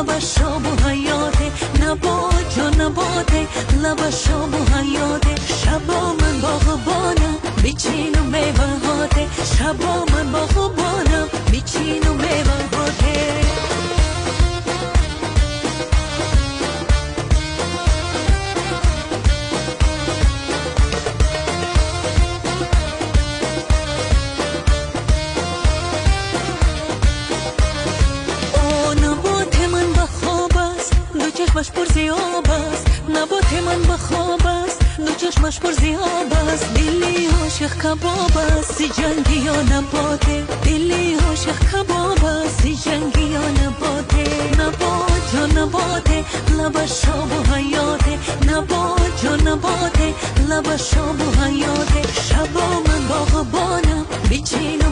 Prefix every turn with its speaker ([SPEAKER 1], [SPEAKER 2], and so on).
[SPEAKER 1] لبشا بو حیاته، نبات یا نباته لبشا بو حیاته. شبا من باغبانم بیچین و میوهاته، شبا من باغبانم بیچین و میوهاته. چشمش پر زیاب است، نبات من بخواب است، دو چشمش پر زیاب است. دلی عاشق کباب است، سی جنگی یا نباته، دلی عاشق کباب است، سی جنگی یا نباته. نبات یا نباته لبشا بو حیاته، نبات یا نباته لبشا بو حیاته. شبا من باغبانم بیچین و